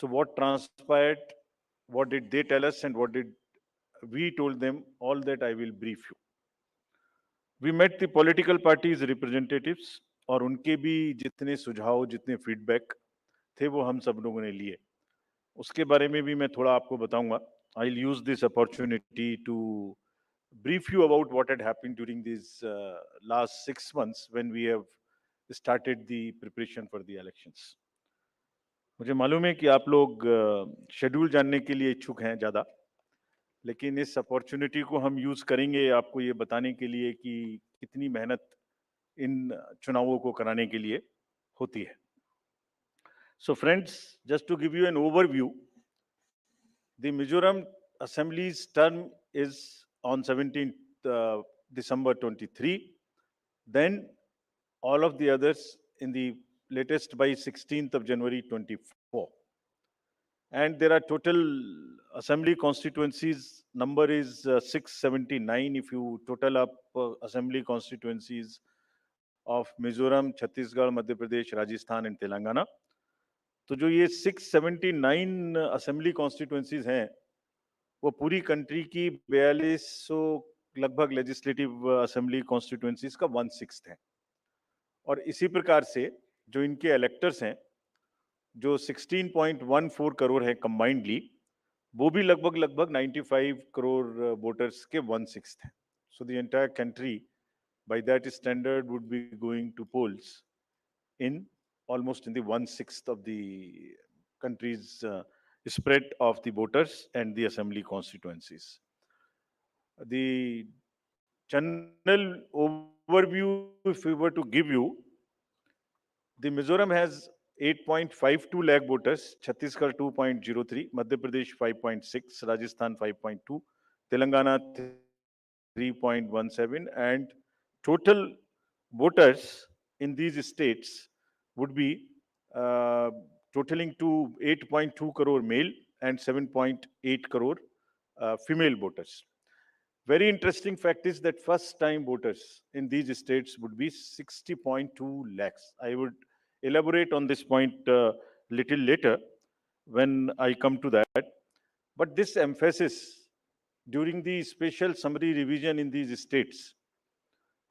So what transpired, what did they tell us, and what did we told them, all that I will brief you. We met the political parties representatives और उनके भी जितने सुझाव, जितने feedback थे वो हम सब लोगों ने लिए. उसके बारे में भी मैं थोड़ा आपको बताऊंगा. I'll use this opportunity to brief you about what had happened during these last 6 months when we have started the preparation for the elections. मुझे मालूम है कि आप लोग शेड्यूल जानने के लिए इच्छुक हैं ज़्यादा, लेकिन इस अपॉर्चुनिटी को हम यूज़ करेंगे आपको ये बताने के लिए कि कितनी मेहनत इन चुनावों को कराने के लिए होती है. So friends, just to give you an overview, the Mizoram Assembly's term is on 17th December 23. Then all of the others in the latest by 16th of January 24. And there are total assembly constituencies, number is 679 if you total up assembly constituencies of Mizoram, Chhattisgarh, Madhya Pradesh, Rajasthan and Telangana. तो जो ये 679 assembly constituencies हैं वो पूरी country की 4200 लगभग legislative assembly constituencies का 1/6 है. और इसी प्रकार से जो इनके इलेक्टर्स हैं जो 16.14 करोड़ है कंबाइंडली, वो भी लगभग 95 करोड़ वोटर्स के 1/6 हैं. So the entire country by that standard would be going to polls in almost in the 1/6 of the country's spread of the voters and the assembly constituencies. The general overview, if we were to give you, the Mizoram has 8.52 lakh voters, Chhattisgarh 2.03, Madhya Pradesh 5.6, Rajasthan 5.2, Telangana 3.17, and total voters in these states would be totaling to 8.2 crore male and 7.8 crore female voters. Very interesting fact is that first time voters in these states would be 60.2 lakhs. I would elaborate on this point little later when I come to that. But this emphasis during the special summary revision in these states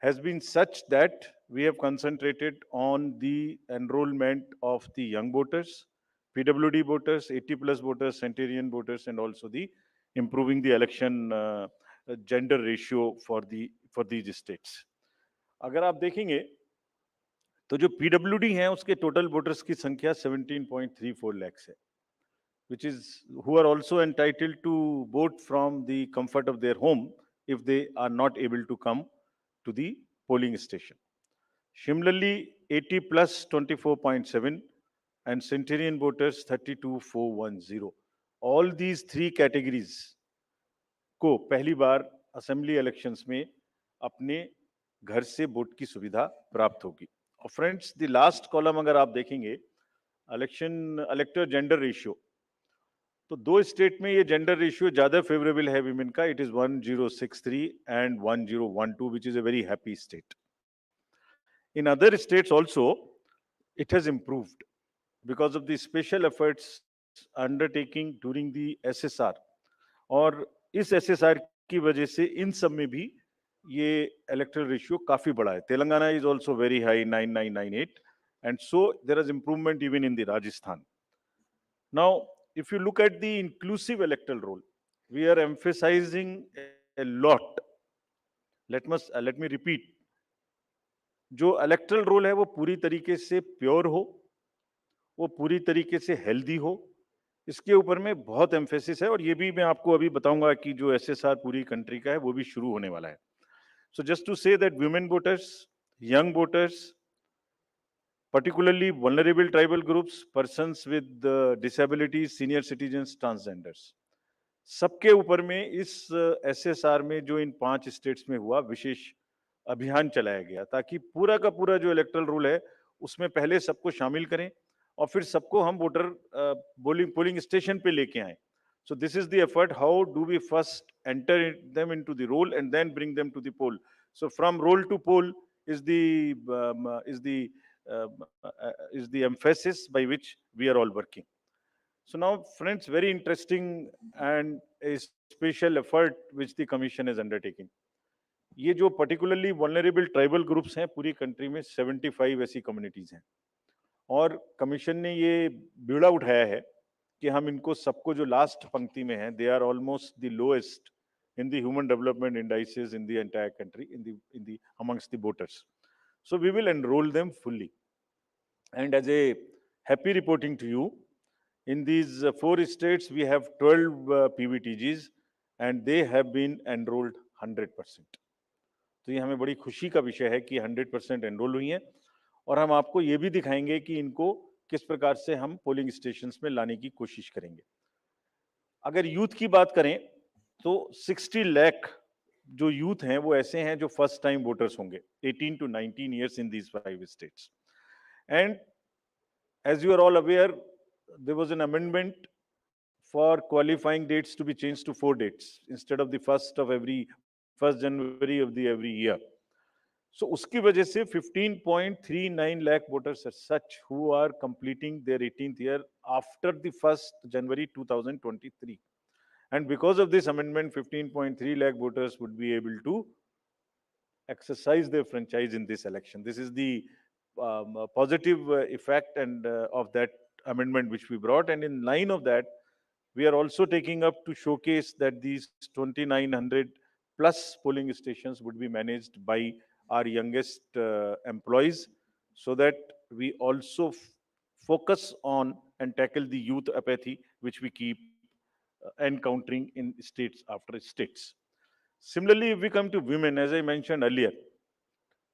has been such that we have concentrated on the enrollment of the young voters, PWD voters, 80 plus voters, centenarian voters, and also the improving the election gender ratio for these states. अगर आप देखेंगे तो जो PWD हैं उसके total voters की संख्या 17.34 lakhs है, which is who are also entitled to vote from the comfort of their home if they are not able to come to the polling station. Similarly, 80 plus 24.7 and centenarian voters 32,410. All these three categories को पहली बार assembly elections में अपने घर से vote की सुविधा प्राप्त होगी. और फ्रेंड्स, द लास्ट कॉलम अगर आप देखेंगे इलेक्टर जेंडर रेशियो, तो दो स्टेट में ये जेंडर रेशियो ज्यादा फेवरेबल है विमेन का. It is 1063 and 1012, which is a very happy state. In other states also it has improved because of the special efforts undertaking during the SSR. और इस SSR की वजह से इन सब में भी ये इलेक्टरल रेशियो काफी बड़ा है. Telangana is also very high 9998, and so there is improvement even in the Rajasthan. Now if you look at the inclusive electoral roll, we are emphasizing a lot. Let me repeat. जो electoral roll है वो पूरी तरीके से pure हो, वो पूरी तरीके से हेल्दी हो, इसके ऊपर में बहुत एम्फेसिस है. और ये भी मैं आपको अभी बताऊंगा कि जो SSR पूरी कंट्री का है वो भी शुरू होने वाला है. So just to say that women voters, young voters, particularly vulnerable tribal groups, persons with disabilities, senior citizens, transgenders, सबके ऊपर में इस SSR में जो इन 5 स्टेट्स में हुआ विशेष अभियान चलाया गया ताकि पूरा का पूरा जो इलेक्टरल रूल है उसमें पहले सबको शामिल करें और फिर सबको हम वोटर पोलिंग स्टेशन पे लेके आए. So this is the effort. How do we first enter them into the roll and then bring them to the poll? So from roll to poll is the emphasis by which we are all working. So now, friends, very interesting and a special effort which the Commission is undertaking. ये जो particularly vulnerable tribal groups हैं पूरी country में 75 ऐसी communities हैं और commission ने ये बीड़ा उठाया है कि हम इनको सबको जो लास्ट पंक्ति में हैं, they are almost the lowest in the human development indices in the entire country, in the amongst the voters. So we will enroll them fully. And as a happy reporting to you, in these 4 states, we have 12 PVTGs and they have been enrolled 100%. तो ये हमें बड़ी खुशी का विषय है कि 100% enrol हुई हैं और हम आपको ये भी दिखाएंगे कि इनको किस प्रकार से हम पोलिंग स्टेशंस में लाने की कोशिश करेंगे। अगर यूथ की बात करें तो 60 लाख जो यूथ हैं वो ऐसे हैं जो फर्स्ट टाइम वोटर्स होंगे 18 to 19 years in these 5 states. And as you are all aware, there was an amendment for qualifying dates to be changed to 4 dates instead of the 1st January of the every year. So उसकी वजह से 15.39 lakh voters as such who are completing their 18th year after the 1st January 2023. And because of this amendment, 15.3 lakh voters would be able to exercise their franchise in this election. This is the positive effect and of that amendment which we brought. And in line of that, we are also taking up to showcase that these 2,900 plus polling stations would be managed by our youngest employees, so that we also focus on and tackle the youth apathy which we keep encountering in states after states. Similarly, if we come to women, as I mentioned earlier,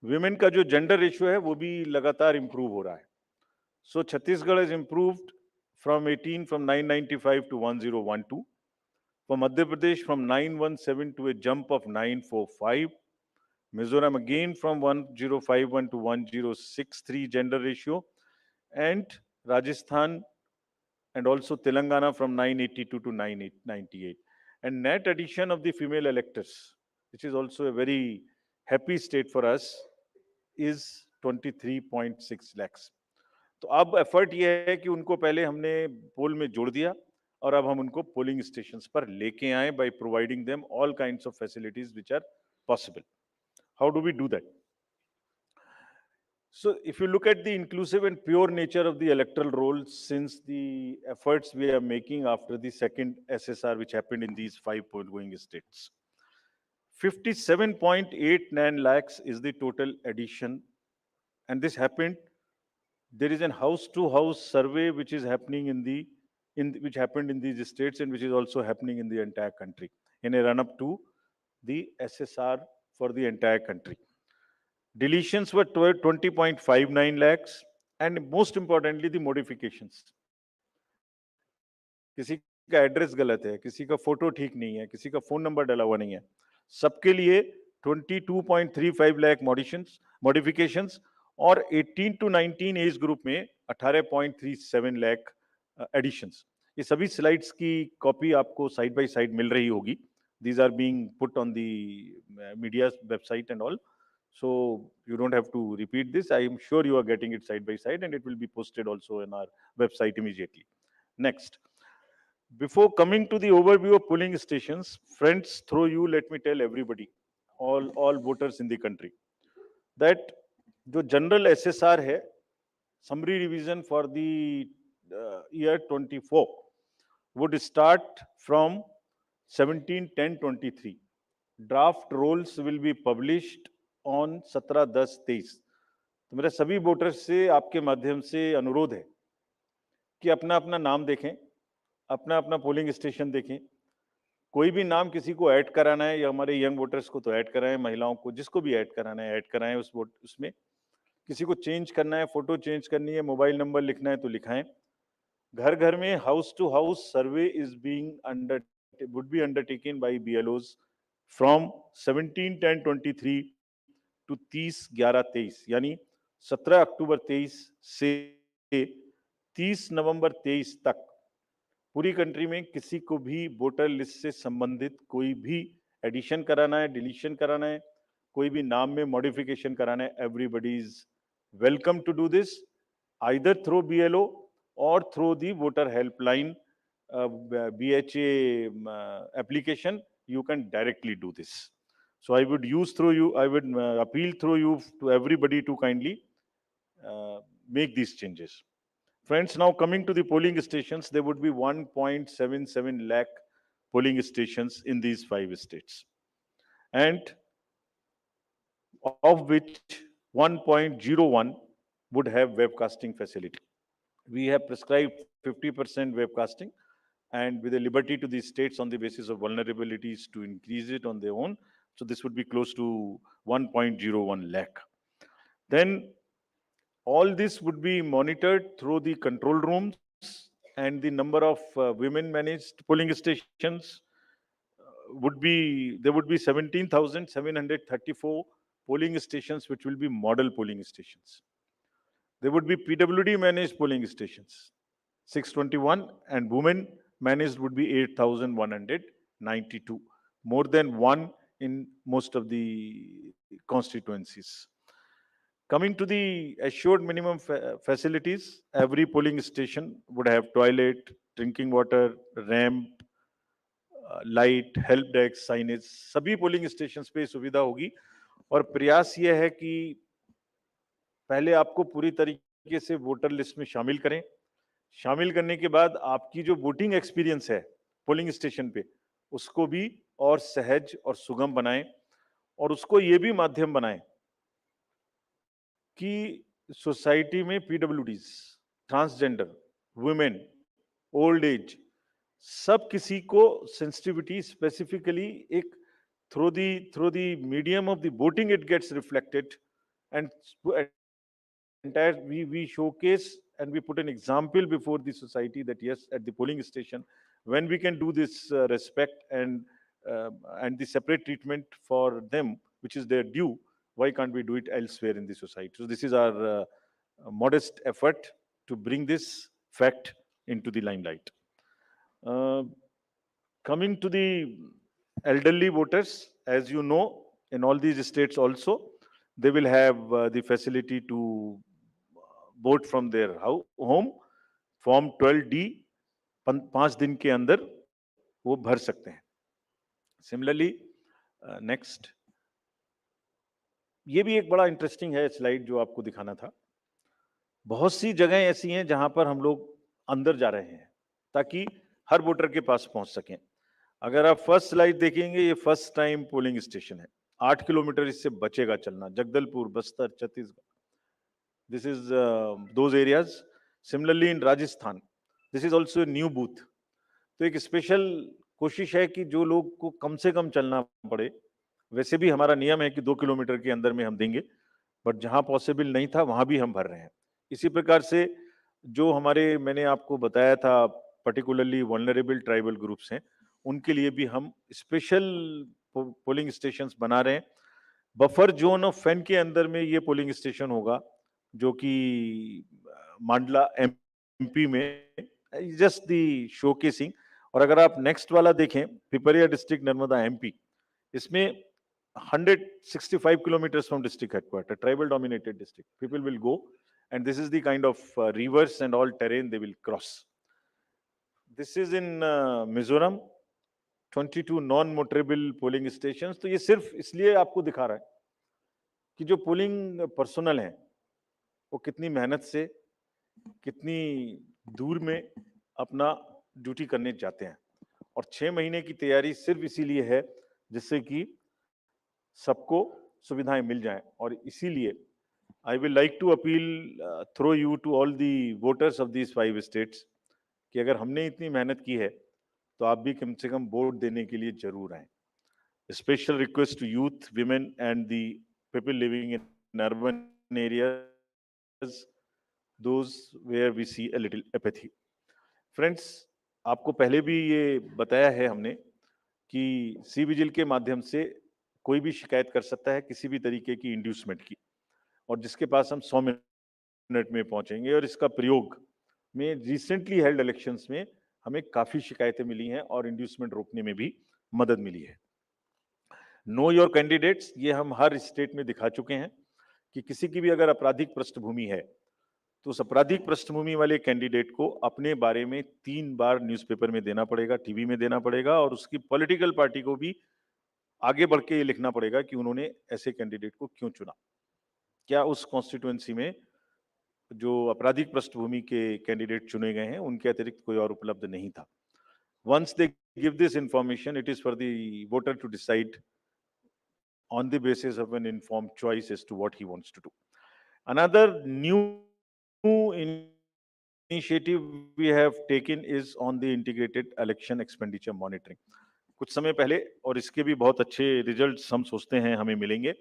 women का जो gender ratio है वो भी लगातार improve हो रहा है. So Chhattisgarh has improved from 995 to 1012. For Madhya Pradesh from 917 to a jump of 945. Mizoram again from 1051 to 1063 gender ratio. And Rajasthan and also Telangana from 982 to 998. And net addition of the female electors, which is also a very happy state for us, is 23.6 lakhs. तो अब effort ये है कि उनको पहले हमने पोल में जोड़ दिया और अब हम उनको पोलिंग स्टेशंस पर लेके आए by providing them all kinds of facilities which are possible. How do we do that? So if you look at the inclusive and pure nature of the electoral roll, since the efforts we are making after the second SSR which happened in these 5 poll-going states, 57.89 lakhs is the total addition, and this happened. There is an house-to-house survey which is happening which happened in these states and which is also happening in the entire country in a run-up to the SSR for the entire country. Deletions were 20.59 lakhs, and most importantly, the modifications. किसी का address गलत है, किसी का photo ठीक नहीं है, किसी का फोन नंबर डाला हुआ नहीं है, सबके लिए 22.35 लाख मॉडिफिकेशंस और 18 to 19 एज ग्रुप में 18.37 लाख एडिशंस. ये सभी स्लाइड्स की कॉपी आपको साइड बाय साइड मिल रही होगी. These are being put on the media website and all. So you don't have to repeat this. I am sure you are getting it side by side, and it will be posted also in our website immediately. Next. Before coming to the overview of polling stations, friends, through you, let me tell everybody, all voters in the country, that the general SSR है, summary revision for the year 24 would start from 17/10/23. Draft rolls will be published on 17/10/23. तो मेरा सभी voters से आपके माध्यम से अनुरोध है कि अपना अपना नाम देखें, अपना अपना पोलिंग स्टेशन देखें. कोई भी नाम किसी को ऐड कराना है या हमारे यंग वोटर्स को तो ऐड कराएं, महिलाओं को जिसको भी ऐड कराना है ऐड कराएं उसमें. किसी को चेंज करना है, फोटो चेंज करनी है, मोबाइल नंबर लिखना है तो लिखाएं. घर घर में house to house survey is being would be undertaken by BLOs from 17/10/23 to 30/11/23, यानी 17 अक्टूबर 23 से 30 नवंबर 23 तक पूरी कंट्री में किसी को भी वोटर लिस्ट से संबंधित कोई भी एडिशन कराना है, डिलीशन कराना है, कोई भी नाम में मॉडिफिकेशन कराना है, everybody is welcome to do this either through BLO or through the voter helpline BHA application, you can directly do this. So I would appeal through you to everybody to kindly make these changes. Friends, now coming to the polling stations, there would be 1.77 lakh polling stations in these 5 states, and of which 1.01 would have webcasting facility. We have prescribed 50% webcasting, and with a liberty to the states on the basis of vulnerabilities to increase it on their own. So this would be close to 1.01 lakh. Then all this would be monitored through the control rooms, and the number of women managed polling stations there would be 17,734 polling stations, which will be model polling stations. There would be PWD managed polling stations, 621, and women managed would be 8,192, more than one in most of the constituencies. Coming to the assured minimum facilities, every polling station would have toilet, drinking water, ramp, light, help desk, signage, सभी polling station पे सुविधा होगी। और प्रयास यह है कि पहले आपको पूरी तरीके से वोटर लिस्ट में शामिल करें। शामिल करने के बाद आपकी जो वोटिंग एक्सपीरियंस है पोलिंग स्टेशन पे, उसको भी और सहज और सुगम बनाएं, और उसको ये भी माध्यम बनाएं कि सोसाइटी में पीडब्ल्यूडीज, ट्रांसजेंडर, वुमेन, ओल्ड एज, सब किसी को सेंसिटिविटी स्पेसिफिकली एक through the medium of the voting it gets reflected, and entire we showcase and we put an example before the society that yes, at the polling station, when we can do this respect and the separate treatment for them, which is their due, why can't we do it elsewhere in the society? So this is our modest effort to bring this fact into the limelight. Coming to the elderly voters, as you know, in all these states also, they will have the facility to vote from their home. Form 12D 5 दिन के अंदर वो भर सकते हैं. Similarly, next, ये भी एक बड़ा इंटरेस्टिंग है स्लाइड जो आपको दिखाना था. बहुत सी जगह ऐसी हैं जहां पर हम लोग अंदर जा रहे हैं ताकि हर वोटर के पास पहुंच सकें. अगर आप फर्स्ट स्लाइड देखेंगे, ये फर्स्ट टाइम पोलिंग स्टेशन है. 8 किलोमीटर इससे बचेगा चलना. Jagdalpur, Bastar, Chhattisgarh, this is those areas. Similarly in Rajasthan, this is also new booth. तो एक स्पेशल कोशिश है कि जो लोग को कम से कम चलना पड़े, वैसे भी हमारा नियम है कि 2 किलोमीटर के अंदर में हम देंगे, बट जहां पॉसिबल नहीं था वहां भी हम भर रहे हैं. इसी प्रकार से जो हमारे, मैंने आपको बताया था, पर्टिकुलरली वल्नरेबल ट्राइबल ग्रुप्स हैं, उनके लिए भी हम स्पेशल पोलिंग स्टेशंस बना रहे हैं. बफर जोन ऑफ फैन के अंदर में ये पोलिंग स्टेशन होगा, जो कि मांडला एमपी में, जस्ट दी शोकेसिंग. और अगर आप नेक्स्ट वाला देखें, पिपरिया डिस्ट्रिक्ट, नर्मदा एमपी, इसमें 165 kilometers from district headquarters, tribal dominated district. People will go, and this is the kind of rivers and all terrain they will cross. This is in Mizoram, 22 non-motorable polling stations. तो ये सिर्फ इसलिए आपको दिखा रहा है कि जो पोलिंग पर्सनल हैं वो कितनी मेहनत से, कितनी दूर में अपना ड्यूटी करने जाते हैं. और 6 महीने की तैयारी सिर्फ इसीलिए है जिससे कि सबको सुविधाएं मिल जाएं. और इसीलिए I will like to appeal through you to all the voters of these 5 states कि अगर हमने इतनी मेहनत की है तो आप भी कम से कम वोट देने के लिए जरूर आए. Special request to youth, women and the people living in urban areas, those where we see a little apathy. Friends, आपको पहले भी ये बताया है हमने कि सी विजिल के माध्यम से कोई भी शिकायत कर सकता है किसी भी तरीके की इंड्यूसमेंट की, और जिसके पास हम 100 मिनट में पहुंचेंगे. और इसका प्रयोग में रिसेंटली हेल्ड इलेक्शंस में हमें काफी शिकायतें मिली हैं और इंड्यूसमेंट रोकने में भी मदद मिली है. नो योर कैंडिडेट्स, ये हम हर स्टेट में दिखा चुके हैं कि किसी की भी अगर आपराधिक पृष्ठभूमि है तो उस आपराधिक पृष्ठभूमि वाले कैंडिडेट को अपने बारे में 3 बार न्यूज़पेपर में देना पड़ेगा, टीवी में देना पड़ेगा, और उसकी पॉलिटिकल पार्टी को भी आगे बढ़ के ये लिखना पड़ेगा कि उन्होंने ऐसे कैंडिडेट को क्यों चुना। क्या उस कॉन्स्टिट्यूएंसी में जो आपराधिक पृष्ठभूमि के कैंडिडेट चुने गए हैं, उनके अतिरिक्त कोई और उपलब्ध नहीं था। Once they give this information, it is for the voter to decide on the basis of an informed choice as to what he wants to do. Another new initiative we have taken is on the integrated election expenditure monitoring. कुछ समय पहले, और इसके भी बहुत अच्छे results हम सोचते हैं हमें मिलेंगे,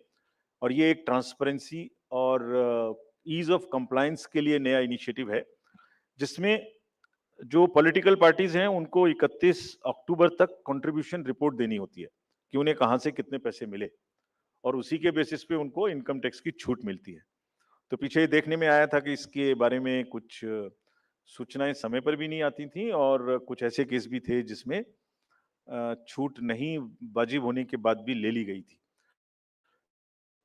और ये एक ट्रांसपेरेंसी और ईज ऑफ कंप्लायंस के लिए नया इनिशिएटिव है, जिसमें जो पॉलिटिकल पार्टीज हैं उनको 31 अक्टूबर तक कंट्रीब्यूशन रिपोर्ट देनी होती है कि उन्हें कहां से कितने पैसे मिले, और उसी के बेसिस पे उनको इनकम टैक्स की छूट मिलती है। तो पीछे ये देखने में आया था कि इसके बारे में कुछ सूचनाएं समय पर भी नहीं आती थी, और कुछ ऐसे केस भी थे जिसमें छूट नहीं वाजिब होने के बाद भी ले ली गई थी।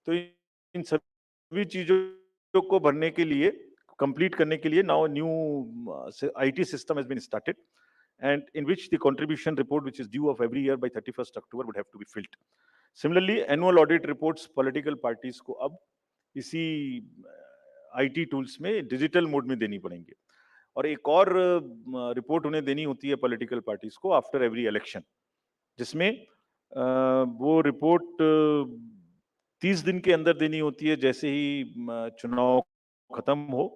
तो इन सभी चीजों को भरने के लिए, कंप्लीट करने के लिए, now new IT system has been started, and in which the contribution report, which is due of every year by 31st October, would have to be filled. Similarly, annual audit reports political parties को अब इसी IT tools में digital mode में देनी पड़ेंगे, और एक और रिपोर्ट उन्हें देनी होती है पॉलिटिकल पार्टीज को आफ्टर एवरी इलेक्शन, जिसमें वो रिपोर्ट 30 दिन के अंदर देनी होती है जैसे ही चुनाव खत्म हो,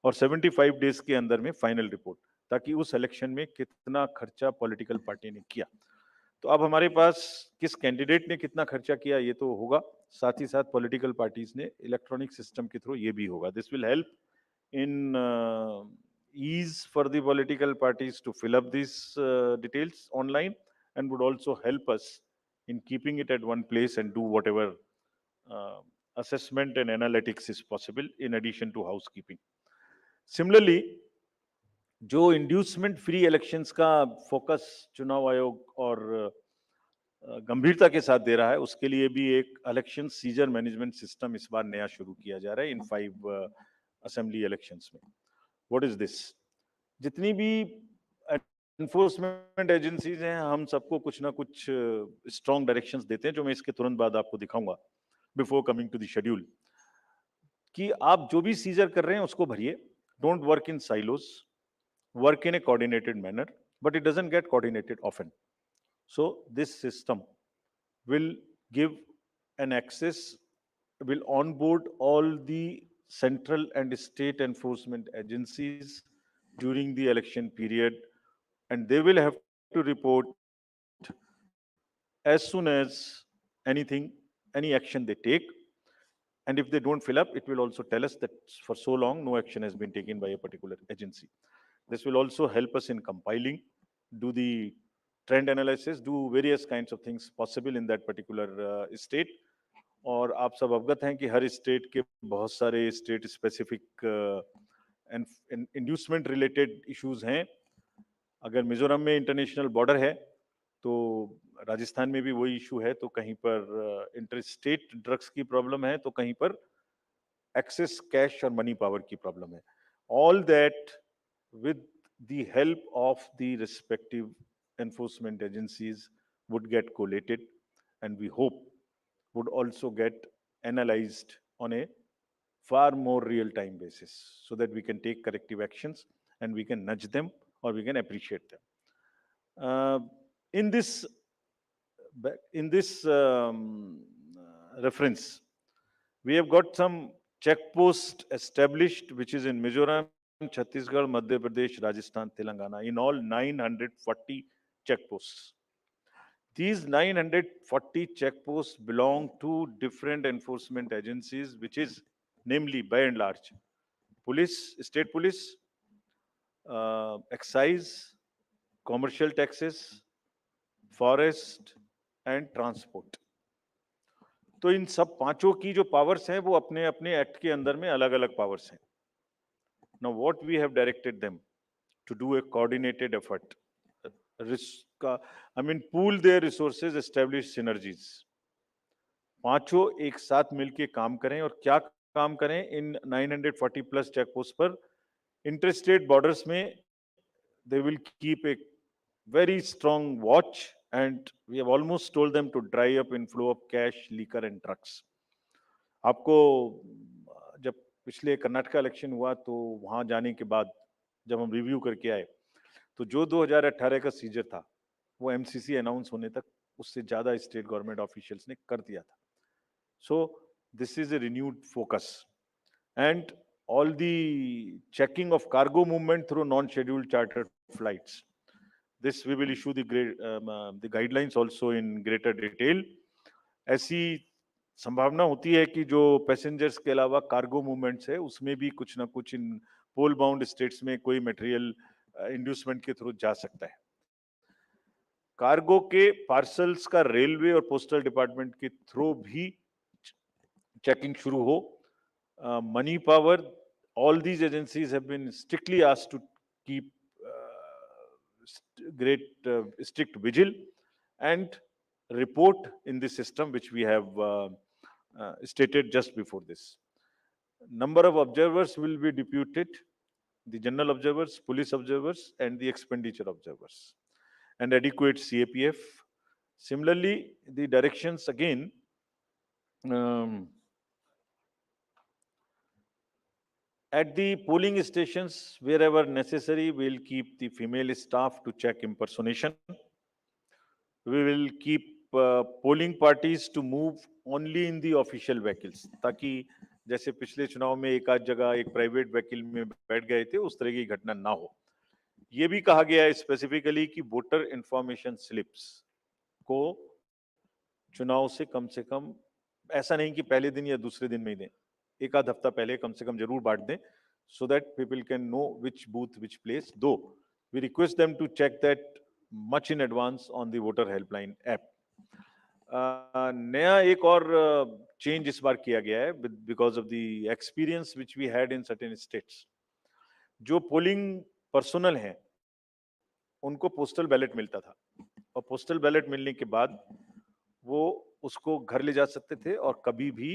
और 75 डेज के अंदर में फाइनल रिपोर्ट, ताकि उस इलेक्शन में कितना खर्चा पॉलिटिकल पार्टी ने किया। तो अब हमारे पास किस कैंडिडेट ने कितना खर्चा किया ये तो होगा, साथ ही साथ पॉलिटिकल पार्टीज ने इलेक्ट्रॉनिक सिस्टम के थ्रू ये भी होगा। This will help in ease for the political parties to fill up these details online, and would also help us in keeping it at one place and do whatever assessment and analytics is possible in addition to housekeeping. Similarly, जो inducement free elections का focus चुनाव आयोग और गंभीरता के साथ दे रहा है, उसके लिए भी एक इलेक्शन सीजर मैनेजमेंट सिस्टम इस बार नया शुरू किया जा रहा है इन 5 असेंबली इलेक्शंस में। What is this? जितनी भी एनफोर्समेंट एजेंसीज हैं, हम सबको कुछ ना कुछ स्ट्रॉन्ग डायरेक्शंस देते हैं, जो मैं इसके तुरंत बाद आपको दिखाऊंगा before coming to the schedule, कि आप जो भी सीजर कर रहे हैं उसको भरिए। Don't work in silos, work in a coordinated manner, but it doesn't get coordinated often. So this system will give an access, will onboard all the central and state enforcement agencies during the election period, and they will have to report as soon as any action they take. And if they don't fill up, it will also tell us that for so long no action has been taken by a particular agency. This will also help us in compiling, do the trend analysis, do various kinds of things possible in that particular state. और आप सब अवगत हैं कि हर state के बहुत सारे state specific inducement related issues हैं। अगर मिजोरम में इंटरनेशनल बॉर्डर है तो राजस्थान में भी वही इशू है, तो कहीं पर इंटर स्टेट ड्रग्स की प्रॉब्लम है, तो कहीं पर एक्सेस कैश और मनी पावर की प्रॉब्लम है। All that with the help of the respective enforcement agencies would get collated, and we hope would also get analyzed on a far more real-time basis, so that we can take corrective actions and we can nudge them or we can appreciate them. In this reference, we have got some checkpost established, which is in Mizoram, Chhattisgarh, Madhya Pradesh, Rajasthan, Telangana, in all 940 checkposts. These 940 checkposts belong to different enforcement agencies, which is namely, by and large, police, state police, excise, commercial taxes, forest and transport. तो इन सब पांचों की जो powers हैं वो अपने अपने act के अंदर में अलग अलग पावर्स हैं। Now, what we have directed them to do a coordinated effort, pool their resources, establish synergies. पांचों एक साथ मिलके काम करें, और क्या काम करें इन 940 प्लस चेक पोस्ट पर। इंटरस्टेट बॉर्डर्स में they will keep a very strong watch, and we have almost told them to dry up inflow of cash, liquor and drugs. आपको जब पिछले कर्नाटका इलेक्शन हुआ तो वहां जाने के बाद जब हम रिव्यू करके आए तो जो 2018 का सीजर था वो एमसीसी अनाउंस होने तक उससे ज्यादा स्टेट गवर्नमेंट ऑफिशियल्स ने कर दिया था. So this is a renewed focus, and all the checking of cargo movement through non-scheduled chartered flights. This we will issue the guidelines also in greater detail. ऐसी संभावना होती है कि जो पैसेंजर्स के अलावा कार्गो मूवमेंट्स है उसमें भी कुछ ना कुछ इन पोल बाउंड स्टेट्स में कोई मटेरियल इंड्यूसमेंट के थ्रू जा सकता है. कार्गो के पार्सल्स का रेलवे और पोस्टल डिपार्टमेंट के थ्रू भी चेकिंग शुरू हो. Money power, all these agencies have been strictly asked to keep strict vigil and report in the system which we have stated just before this. Number of observers will be deputed, the general observers, police observers and the expenditure observers, and adequate CAPF. Similarly, the directions again, at the polling stations, wherever necessary, we'll keep the female staff to check impersonation. We will keep polling parties to move only in the official vehicles, ताकि जैसे पिछले चुनाव में एक आध जगह एक private vehicle में बैठ गए थे उस तरह की घटना ना हो. ये भी कहा गया है स्पेसिफिकली कि वोटर इंफॉर्मेशन स्लिप्स को चुनाव से कम ऐसा नहीं कि पहले दिन या दूसरे दिन में ही दें, एक आध हफ्ता पहले कम से कम जरूर बांट दें, so that people can know which booth, which place. Though we request them to check that much in advance on the voter helpline app. नया एक और चेंज इस बार किया गया है because of the experience which we had in certain states. जो polling personal हैं उनको पोस्टल बैलेट मिलता था और पोस्टल बैलेट मिलने के बाद वो उसको घर ले जा सकते थे और कभी भी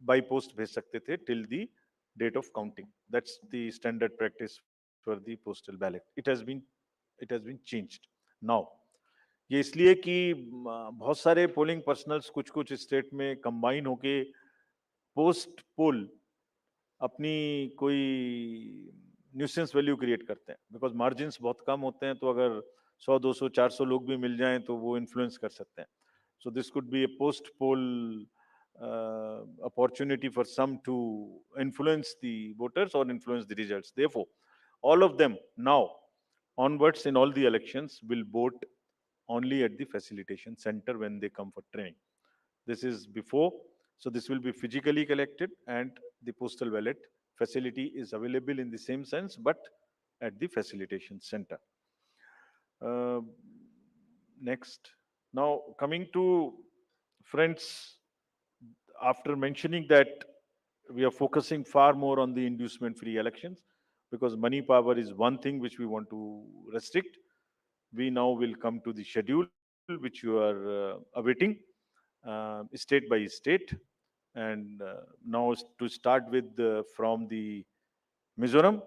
बाई पोस्ट भेज सकते थे till the date of counting. That's the standard practice for the postal ballot. It has been changed now. ये इसलिए कि बहुत सारे पोलिंग पर्सनल्स कुछ स्टेट में कंबाइन होके पोस्ट पोल अपनी कोई न्यूसेंस वैल्यू क्रिएट करते हैं, बिकॉज मार्जिन्स बहुत कम होते हैं, तो अगर 100, 200, 400 लोग भी मिल जाएं तो वो इन्फ्लुएंस कर सकते हैं. So this could be A post pole opportunity for some to influence the voters or influence the results. Therefore, all of them now onwards in all the elections will vote only at the facilitation center when they come for training. This is before, so this will be physically collected, and the postal ballot facility is available in the same sense, but at the facilitation center. Next, now coming to friends, after mentioning that we are focusing far more on the inducement free elections, because money power is one thing which we want to restrict, we now will come to the schedule which you are awaiting state by state. And now to start with from the Mizoram,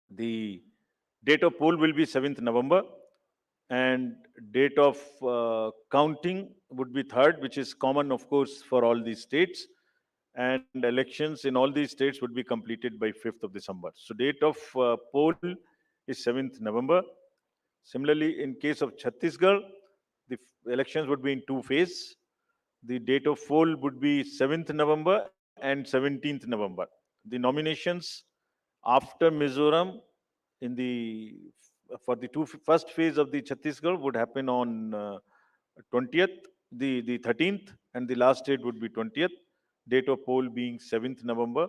the date of poll will be 7th November, and date of counting would be 3rd, which is common of course for all these states, and elections in all these states would be completed by 5th of December. So date of poll is 7th November. Similarly, in case of Chhattisgarh, the elections would be in two phases. The date of poll would be 7th November and 17th November. The nominations after Mizoram in the for the first phase of the Chhattisgarh would happen on 20th, the 13th, and the last date would be 20th. Date of poll being 7th November,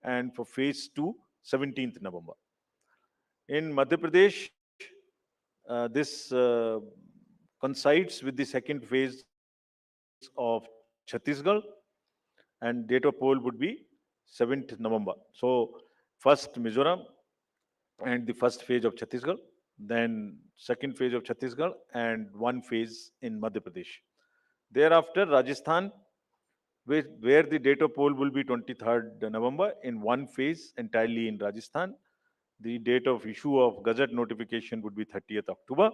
and for phase 2, 17th November. In Madhya Pradesh, this coincides with the second phase of Chhattisgarh, and date of poll would be 7th November. So first Mizoram and the first phase of Chhattisgarh, then second phase of Chhattisgarh, and one phase in Madhya Pradesh. Thereafter, Rajasthan, where the date of poll will be 23rd November in one phase entirely in Rajasthan. The date of issue of Gazette notification would be 30th October,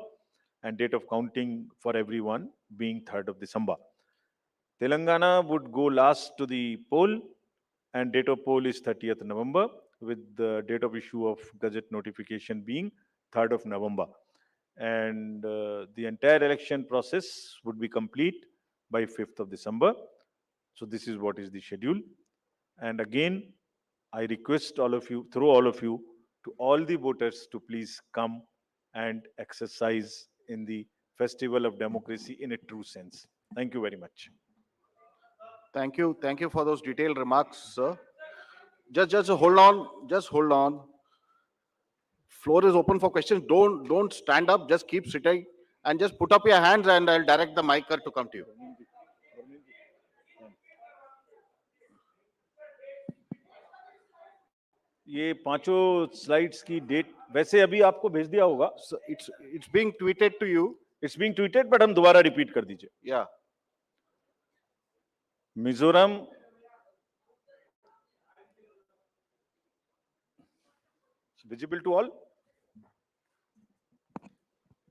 and date of counting for everyone being 3rd of December. Telangana would go last to the poll, and date of poll is 30th November, with the date of issue of Gazette notification being 3rd of November. And the entire election process would be complete by 5th of December. So this is what is the schedule. And again, I request all of you, through all of you, to all the voters to please come and exercise in the festival of democracy in a true sense. Thank you very much. Thank you. Thank you for those detailed remarks, sir. Just hold on. Just hold on. Floor is open for questions. Don't stand up. Just keep sitting and just put up your hands, and I'll direct the mic to come to you. ये पांचों slides की date वैसे अभी आपको भेज दिया होगा. So it's being tweeted to you. It's being tweeted, but हम दोबारा रिपीट कर दीजिए. Yeah. Mizoram, visible to all.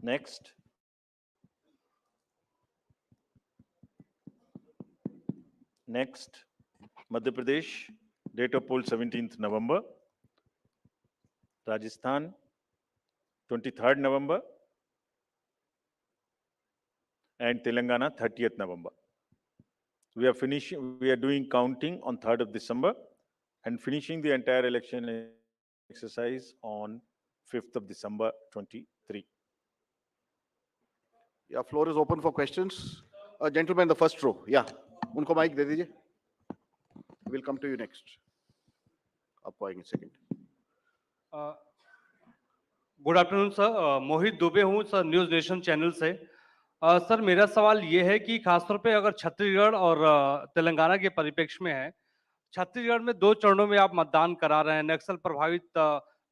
Next. Next, Madhya Pradesh, date of poll 17th November. Rajasthan, 23rd November. And Telangana, 30th November. We are doing counting on 3rd of December and finishing the entire election exercise on 5th of December 23. Yeah, floor is open for questions. Gentleman, the first row. Yeah. उनको mic दे दीजिए. We'll come to you next. आपको आएंगे second. Good afternoon sir, मोहित दुबे हूँ sir, news nation channel से. Sir मेरा सवाल ये है कि खासतौर पे अगर छत्तीसगढ़ और तेलंगाना के परिप्रेक्ष्य में है, छत्तीसगढ़ में 2 चरणों में आप मतदान करा रहे हैं, नक्सल प्रभावित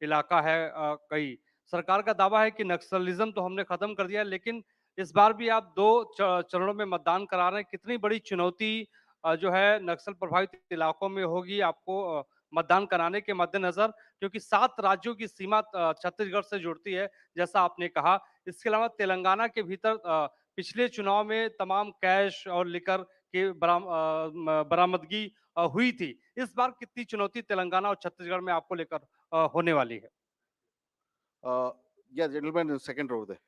इलाका है कई. सरकार का दावा है कि नक्सलिज्म तो हमने खत्म कर दिया है, लेकिन इस बार भी आप 2 चरणों में मतदान करा रहे हैं. कितनी बड़ी चुनौती जो है नक्सल प्रभावित इलाकों में होगी आपको मतदान कराने के मद्देनजर, क्योंकि 7 राज्यों की सीमा छत्तीसगढ़ से जुड़ती है जैसा आपने कहा. इसके अलावा तेलंगाना के भीतर पिछले चुनाव में तमाम कैश और लिकर की बरामदगी हुई थी. इस बार कितनी चुनौती तेलंगाना और छत्तीसगढ़ में आपको लेकर होने वाली है? Yeah, gentleman in the second row there.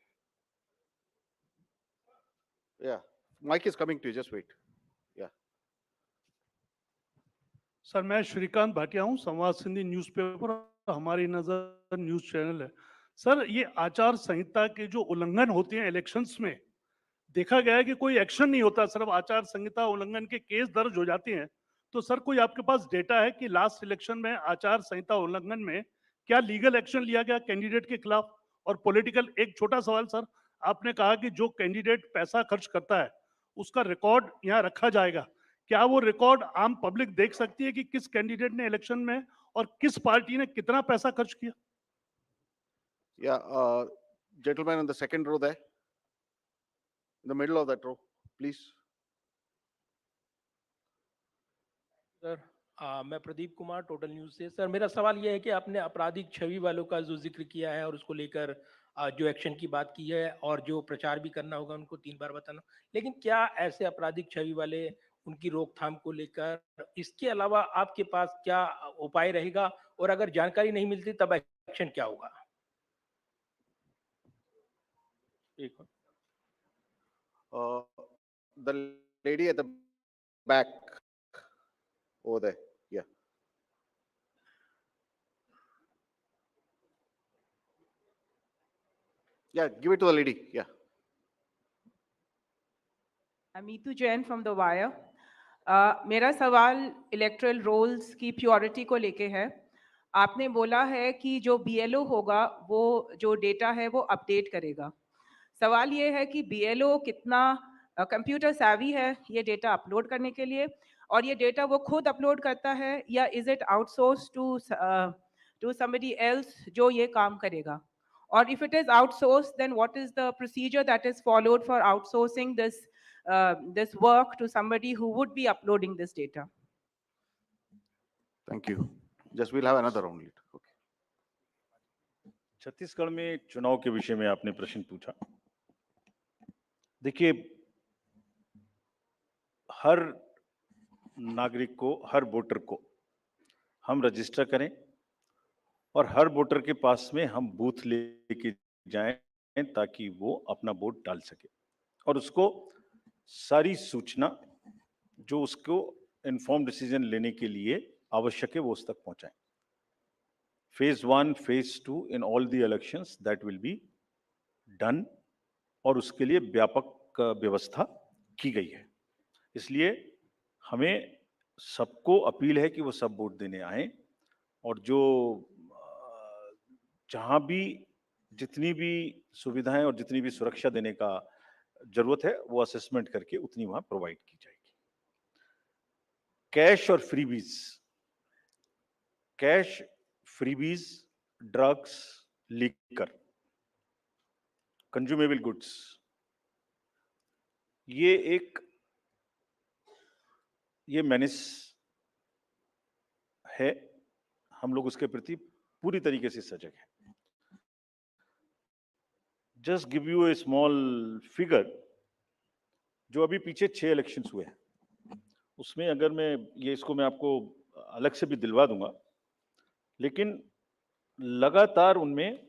Yeah, mic is coming to you. Just wait. Yeah. Sir मैं श्रीकांत भाटिया हूँ, संवाद सिंधी न्यूज़पेपर हमारी नजर न्यूज चैनल है. सर ये आचार संहिता के जो उल्लंघन होते हैं इलेक्शंस में, देखा गया है कि कोई एक्शन नहीं होता, सिर्फ आचार संहिता उल्लंघन के केस दर्ज हो जाते हैं. तो सर कोई आपके पास डेटा है कि लास्ट इलेक्शन में आचार संहिता उल्लंघन में क्या लीगल एक्शन लिया गया कैंडिडेट के खिलाफ? और पॉलिटिकल, एक छोटा सवाल सर, आपने कहा कि जो कैंडिडेट पैसा खर्च करता है उसका रिकॉर्ड यहाँ रखा जाएगा. क्या वो रिकॉर्ड आम पब्लिक देख सकती है कि किस कैंडिडेट ने इलेक्शन में और किस पार्टी ने कितना पैसा खर्च किया? Yeah, gentleman in the second row there. In the middle of that row, please. Sir मैं प्रदीप कुमार, टोटल न्यूज़ से. सर मेरा सवाल यह है कि आपने आपराधिक छवि वालों का जो जिक्र किया है और उसको लेकर जो एक्शन की बात की है और जो प्रचार भी करना होगा उनको 3 बार बताना, लेकिन क्या ऐसे आपराधिक छवि वाले, उनकी रोकथाम को लेकर इसके अलावा आपके पास क्या उपाय रहेगा, और अगर जानकारी नहीं मिलती तब एक्शन क्या होगा? The lady at the back over there. Yeah. Yeah, give it to the lady. Yeah. I'm Meetu Jain from The Wire. मेरा सवाल इलेक्ट्रल रोल्स की प्योरिटी को लेके है. आपने बोला है कि जो BLO होगा वो जो डेटा है वो अपडेट करेगा. सवाल ये है कि BLO कितना कंप्यूटर savvy है ये डेटा अपलोड करने के लिए, और ये डेटा वो खुद अपलोड करता है या is it outsource to somebody else जो ये काम करेगा? Or if it is outsourced, then what is the procedure that is followed for outsourcing this this work to somebody who would be uploading this data. Thank you. Just we'll have another round later. Okay. Chhattisgarh में चुनाव के विषय में आपने प्रश्न पूछा। देखिए, हर नागरिक को, हर वोटर को हम रजिस्टर करें और हर वोटर के पास में हम बूथ लेके जाएं ताकि वो अपना वोट डाल सके और उसको सारी सूचना जो उसको इन्फॉर्म डिसीजन लेने के लिए आवश्यक है वो उस तक पहुंचाएं। Phase 1, Phase 2 in all the elections that will be done और उसके लिए व्यापक व्यवस्था की गई है। इसलिए हमें सबको अपील है कि वो सब वोट देने आए और जो जहां भी जितनी भी सुविधाएं और जितनी भी सुरक्षा देने का जरूरत है वो असेसमेंट करके उतनी वहां प्रोवाइड की जाएगी। कैश और freebies, cash, freebies, drugs, liquor, consumable goods, ये मेनेस है। हम लोग उसके प्रति पूरी तरीके से सजग हैं। Just give U A small figure, जो अभी पीछे 6 इलेक्शंस हुए हैं उसमें अगर मैं आपको अलग से भी दिलवा दूंगा, लेकिन लगातार उनमें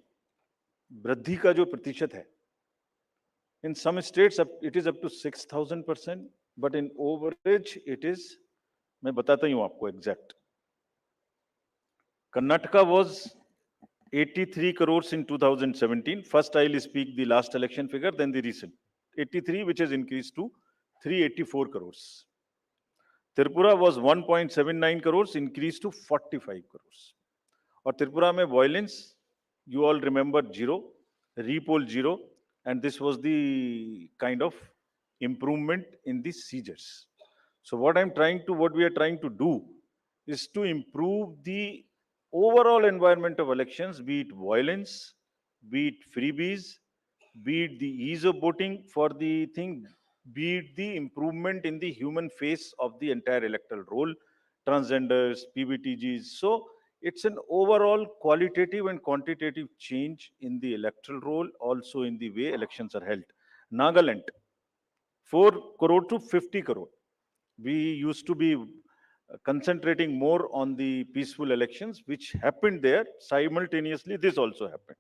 वृद्धि का जो प्रतिशत है, in some states it is up to 6000%, but in average it is, मैं बताता ही हूं आपको exact. Karnataka was 83 crores in 2017. First I'll speak the last election figure, then the recent 83, which has increased to 384 crores. Tripura was 1.79 crores, increased to 45 crores. और त्रिपुरा में violence, you all remember, 0, repoll 0, and this was the kind of improvement in the seizures. So what we are trying to do is to improve the overall environment of elections, be it violence, be it freebies, be it the ease of voting for the thing, be it the improvement in the human face of the entire electoral roll, transgenders, PBTGs. So it's an overall qualitative and quantitative change in the electoral roll, also in the way elections are held. Nagaland, 4 crore to 50 crore. We used to be concentrating more on the peaceful elections, which happened there. Simultaneously, this also happened.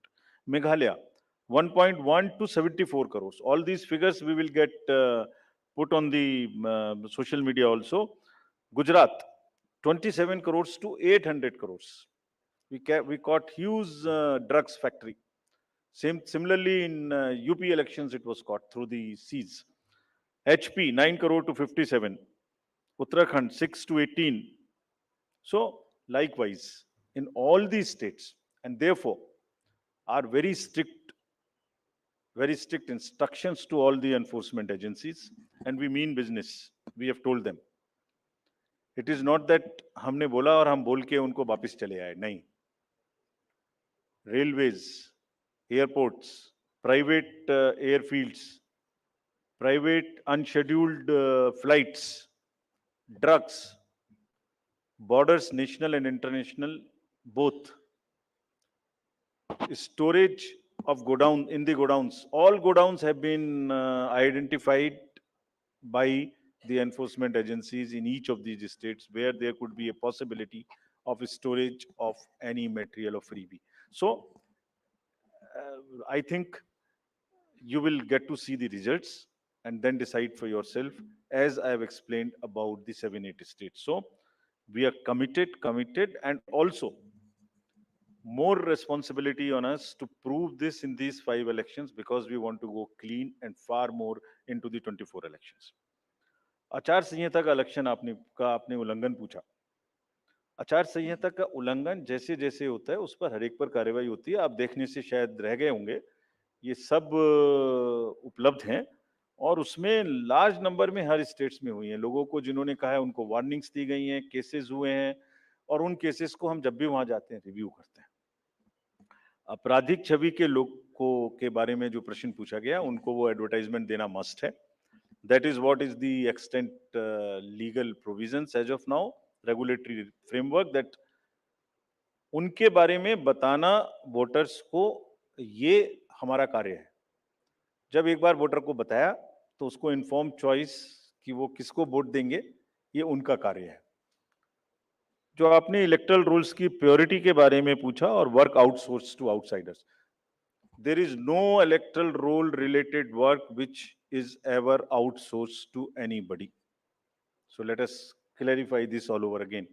Meghalaya, 1.1 to 74 crores. All these figures we will get put on the social media also. Gujarat, 27 crores to 800 crores. We caught huge drugs factory. Similarly, in UP elections, it was caught through the seas. HP, 9 crore to 57. Uttarakhand, 6 to 18. So, likewise, in all these states, and therefore, are very strict instructions to all the enforcement agencies, and we mean business. We have told them. It is not that हमने बोला और हम बोल के उनको वापस चले आए, नहीं. Railways, airports, private airfields, private unscheduled flights, drugs, borders, national and international, both. Storage of godown, in the godowns. All godowns have been identified by the enforcement agencies in each of these states where there could be a possibility of storage of any material of freebie. So, I think you will get to see the results and then decide for yourself, as I have explained about the 7-8 states. So, we are committed, and also more responsibility on us to prove this in these 5 elections, because we want to go clean and far more into the 24 elections. आचार संहिता का election आपने उल्लंघन पूछा। आचार संहिता का उल्लंघन जैसे जैसे होता है उस पर हर एक पर कार्रवाई होती है। आप देखने से शायद रह गए होंगे, ये सब उपलब्ध हैं और उसमें लार्ज नंबर में हर स्टेट्स में हुई हैं। लोगों को जिन्होंने कहा है उनको वार्निंग्स दी गई हैं, केसेस हुए हैं, और उन केसेस को हम जब भी वहां जाते हैं रिव्यू करते हैं। आपराधिक छवि के लोगों के बारे में जो प्रश्न पूछा गया, उनको वो एडवर्टाइजमेंट देना मस्ट है। That is what is the extent legal provisions as of now, regulatory framework, that उनके बारे में बताना वोटर्स को, ये हमारा कार्य है. जब एक बार वोटर को बताया तो उसको इन्फॉर्म चॉइस कि वो किसको वोट देंगे, ये उनका कार्य है. जो आपने इलेक्टरल रूल्स की प्योरिटी के बारे में पूछा और work outsource to outsiders, there is no electoral role related work which is ever outsourced to anybody. So let us clarify this all over again.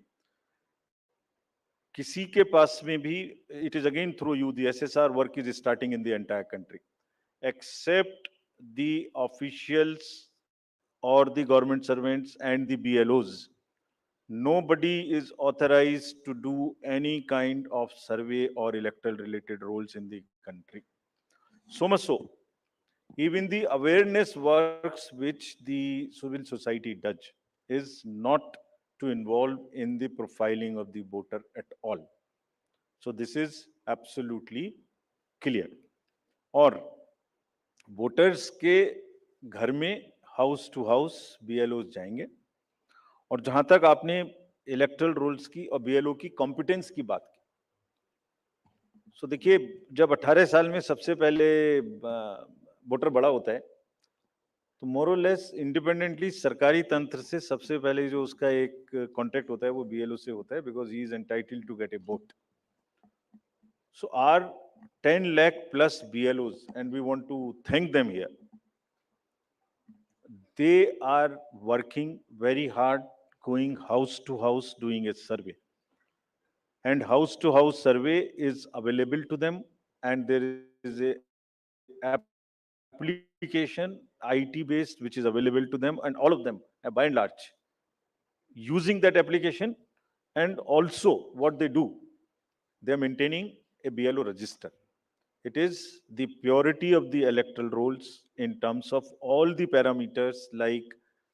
किसी के पास में भी, it is again through you, the SSR work is starting in the entire country, except the officials or the government servants and the BLOs. Nobody is authorized to do any kind of survey or electoral related roles in the country. So much so, even the awareness works which the civil society does is not to involve in the profiling of the voter at all. So this is absolutely clear. और voters के घर में house to house BLOs जाएंगे. और जहां तक आपने electoral rules की और BLO की कॉम्पिटेंस की बात की, सो देखिए, जब 18 साल में सबसे पहले वोटर बड़ा होता है तो मोर और लेस इंडिपेंडेंटली सरकारी तंत्र से सबसे पहले जो उसका एक कॉन्टेक्ट होता है वो BLO से होता है, because he is entitled to get a vote. So are 10 lakh plus BLOs, and we want to thank them here. They are working very hard, going house to house, doing a survey. And house to house survey is available to them, and there is a application IT based which is available to them, and all of them by and large using that application. And also what they do, they are maintaining a BLO register. It is the purity of the electoral rolls in terms of all the parameters, like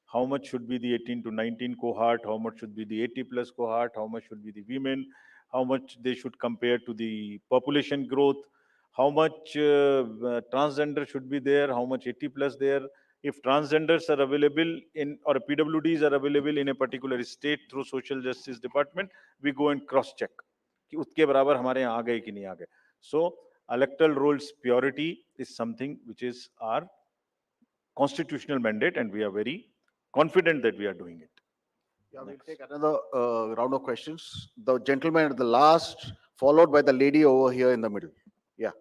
how much should be the 18 to 19 cohort, how much should be the 80 plus cohort, how much should be the women, how much they should compare to the population growth, how much transgender should be there, how much 80 plus there. If transgenders are available in, or PWDs are available in a particular state through social justice department, we go and cross check कि उसके बराबर हमारे यहाँ आ गए कि नहीं आ गए. So electoral rolls purity is something which is our constitutional mandate, and we are very confident that we are doing it. Yeah, we'll take another round of questions. The gentleman at the last, followed by the lady over here in the middle. Yeah,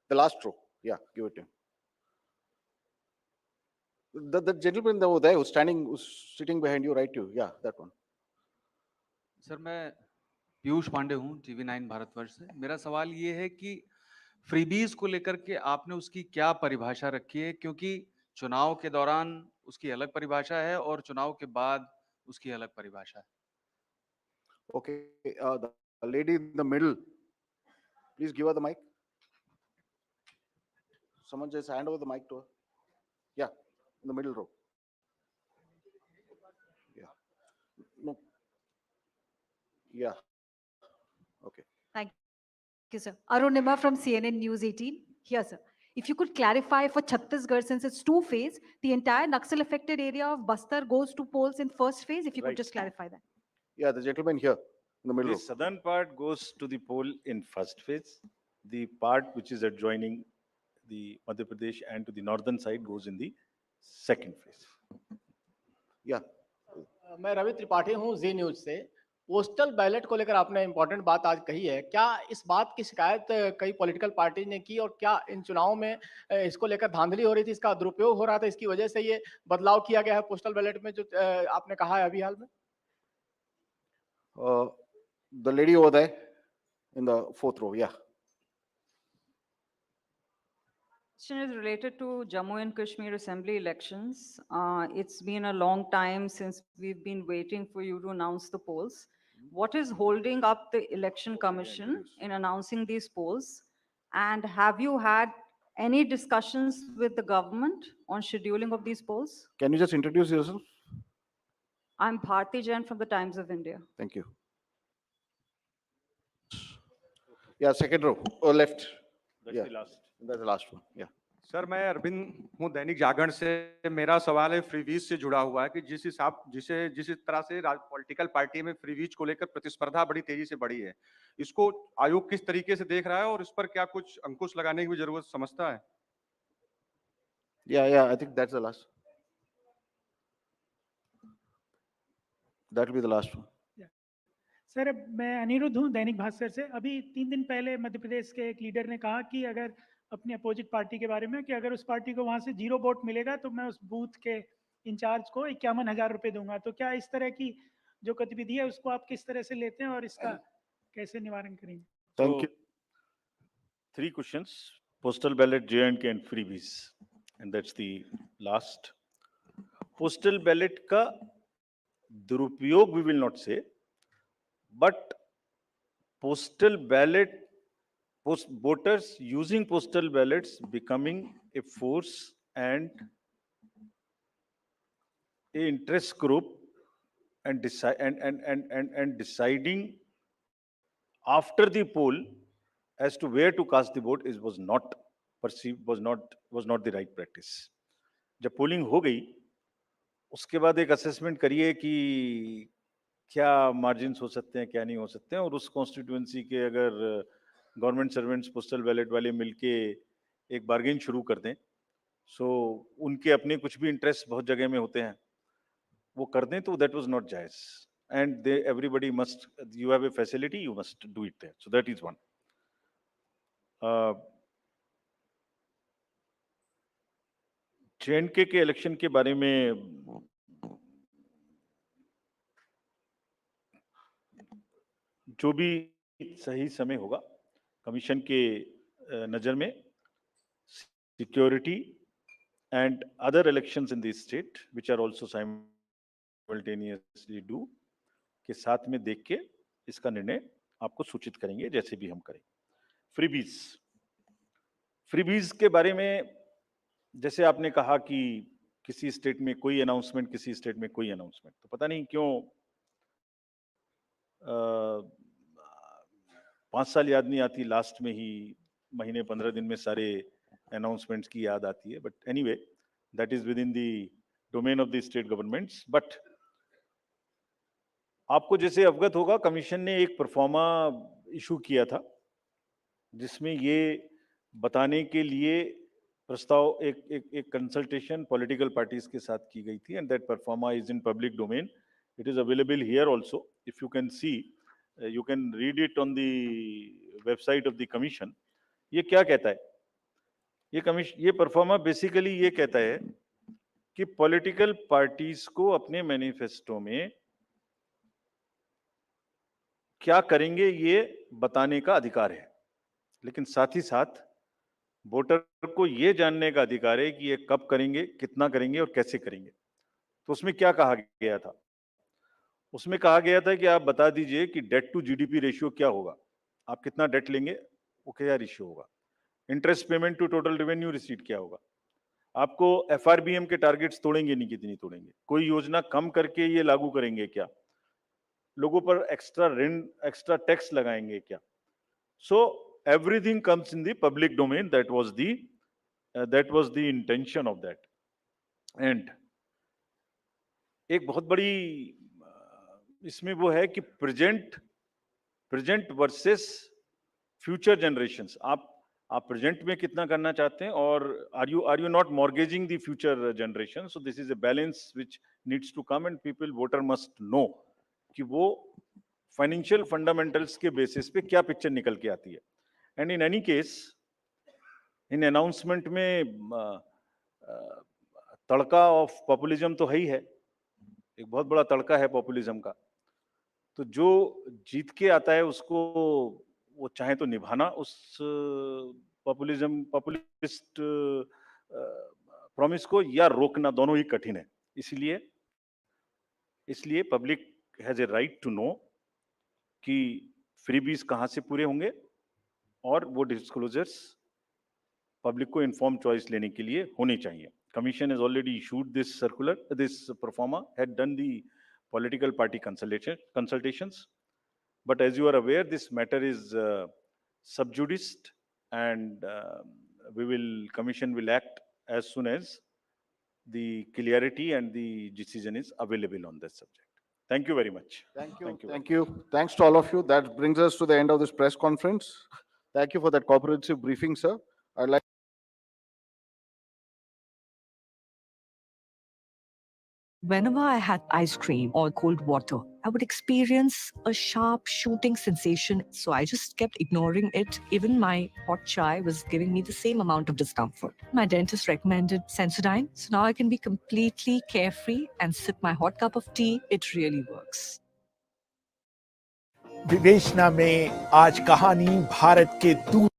the last row. Yeah, give it to him. The gentleman over there who's standing, who's sitting behind you, right? You, yeah, that one. Sir, मैं पीयूष पांडे हूँ, TV9 Bharatvarsh से. मेरा सवाल ये है कि freebies को लेकर के आपने उसकी क्या परिभाषा रखी है, क्योंकि चुनाव के दौरान उसकी अलग परिभाषा है और चुनाव के बाद उसकी अलग परिभाषा है. Okay, the lady in the middle, please give her the mic. Someone just hand over the mic to her. Yeah, in the middle row. Yeah. No. Yeah. Okay. Thank you, sir. Arunima from CNN News 18. Here, sir. If you could clarify for Chhattisgarh, since it's two phase, the entire Naxal affected area of Bastar goes to polls in first phase. If you could Right. just clarify that. Yeah, the gentleman here in the middle The row. southern part goes to the poll in first phase. The part which is adjoining the Madhya Pradesh and to the northern side goes in the second phase. Yeah. मैं रवि त्रिपाठी हूँ जी news से. Postal ballot को लेकर आपने important बात आज कही है. क्या इस बात की शिकायत कई पॉलिटिकल पार्टी ने की, और क्या इन चुनाव में इसको लेकर धांधली हो रही थी, इसका दुरुपयोग हो रहा था, इसकी वजह से ये बदलाव किया गया है पोस्टल बैलेट में, जो आपने कहा है अभी हाल में? The lady over there in the fourth row. Yeah. Question is related to Jammu and Kashmir Assembly elections. It's been a long time since we've been waiting for you to announce the polls. What is holding up the Election Commission in announcing these polls? And have you had any discussions with the government on scheduling of these polls? Can you just introduce yourself? I'm Bharti Jain from the Times of India. Thank you. Yeah, second row or left. That's Yeah. the last. That's the last one. Yeah. Sir मैं अरविंद हूँ दैनिक जागरण से। मेरा सवाल है freebies से जुड़ा हुआ है कि जिस तरह से पॉलिटिकल पार्टी में फ्रीवीज को लेकर प्रतिस्पर्धा बड़ी तेजी से बढ़ी है, इसको आयोग किस तरीके से देख रहा है और इस पर क्या कुछ अंकुश लगाने की भी जरूरत समझता है? Yeah, I think that's the last. That will be the last one. Sir मैं अनिरुद्ध हूँ दैनिक भास्कर से। अभी 3 दिन पहले मध्य प्रदेश के एक लीडर ने कहा कि अगर अपनी अपोजिट पार्टी के बारे में कि अगर उस पार्टी को वहां से 0 वोट मिलेगा तो मैं उस बूथ के इंचार्ज को 51,000 रुपए दूंगा। तो क्या इस तरह की जो गतिविधि है उसको आप किस तरह से लेते हैं और इसका कैसे निवारण करेंगे? Thank you. 3 questions: postal ballot, J&K and freebies, and that's the last. Postal ballot का दुरुपयोग we will not say, but postal ballot, voters using postal ballots becoming a force and a interest group and deciding after the poll as to where to cast the vote was not perceived, was not the right practice. जब polling हो गई उसके बाद एक assessment करिए कि क्या margins हो सकते हैं, क्या नहीं हो सकते हैं, और उस कॉन्स्टिट्यूएंसी के अगर गवर्नमेंट सर्वेंट्स पोस्टल बैलेट वाले मिलके एक बार्गेन शुरू कर दें, सो उनके अपने कुछ भी इंटरेस्ट बहुत जगह में होते हैं, वो कर दें, तो दैट वाज नॉट जायज, and they everybody must, you have a facility, you must do it there, so that is one. J&K के इलेक्शन के बारे में जो भी सही समय होगा, कमीशन के नजर में security and other elections in the state which are also simultaneously डू के साथ में देख के इसका निर्णय आपको सूचित करेंगे, जैसे भी हम करें. फ्रीबीज के बारे में जैसे आपने कहा कि किसी स्टेट में कोई अनाउंसमेंट, किसी स्टेट में कोई अनाउंसमेंट, तो पता नहीं क्यों 5 साल याद नहीं आती, लास्ट में ही महीने 15 दिन में सारे अनाउंसमेंट्स की याद आती है. But anyway, that is with in the domain of the state governments. But आपको जैसे अवगत होगा, कमीशन ने एक परफॉर्मा इशू किया था जिसमें ये बताने के लिए प्रस्ताव एक कंसल्टेशन पॉलिटिकल पार्टीज के साथ की गई थी, and that pro forma is in public domain. It is available here also, if you can see, you can read it on the website of the commission. ये क्या कहता है? ये परफॉर्मा बेसिकली ये कहता है कि पॉलिटिकल पार्टीज को अपने मैनिफेस्टो में क्या करेंगे ये बताने का अधिकार है, लेकिन साथ ही साथ वोटर को ये जानने का अधिकार है कि ये कब करेंगे, कितना करेंगे और कैसे करेंगे. तो उसमें क्या कहा गया था? उसमें कहा गया था कि आप बता दीजिए कि डेट टू जीडीपी रेशियो क्या होगा, आप कितना डेट लेंगे, वो क्या रेशियो होगा, interest payment to total revenue receipt क्या होगा, आपको एफआरबीएम के टारगेट्स तोड़ेंगे नहीं, कितनी तोड़ेंगे, कोई योजना कम करके ये लागू करेंगे क्या, लोगों पर एक्स्ट्रा ऋण, एक्स्ट्रा टैक्स लगाएंगे क्या. So everything comes in the public domain. That was the intention of that. And एक बहुत बड़ी इसमें वो है कि प्रेजेंट वर्सेस फ्यूचर जनरेशंस. आप प्रेजेंट में कितना करना चाहते हैं, और are you not mortgaging the future generation. So this is a balance which needs to come, and people, voter must know कि वो फाइनेंशियल फंडामेंटल्स के बेसिस पे क्या पिक्चर निकल के आती है. And in any case, in announcement में तड़का ऑफ पॉपुलिज्म तो है ही है, एक बहुत बड़ा तड़का है पॉपुलिज्म का. तो जो जीत के आता है उसको वो चाहे तो निभाना उस पॉपुलिस्ट प्रॉमिस को, या रोकना, दोनों ही कठिन है. इसलिए public has a right to know कि फ्रीबीज कहाँ से पूरे होंगे, और वो डिस्क्लोजर्स पब्लिक को इन्फॉर्म चॉइस लेने के लिए होने चाहिए. Commission has already issued this circular, this performa, had done the political party consultations. But as you are aware, this matter is sub judice, and Commission will act as soon as the clarity and the decision is available on this subject. Thank you very much. Thank you. very Thank you. Thanks to all of you. That brings us to the end of this press conference. Thank you for that comprehensive briefing, sir. I'd like Whenever I had ice cream or cold water, I would experience a sharp shooting sensation. So I just kept ignoring it. Even my hot chai was giving me the same amount of discomfort. My dentist recommended Sensodyne. So now I can be completely carefree and sip my hot cup of tea. It really works. विवेचना में आज कहानी भारत के दूर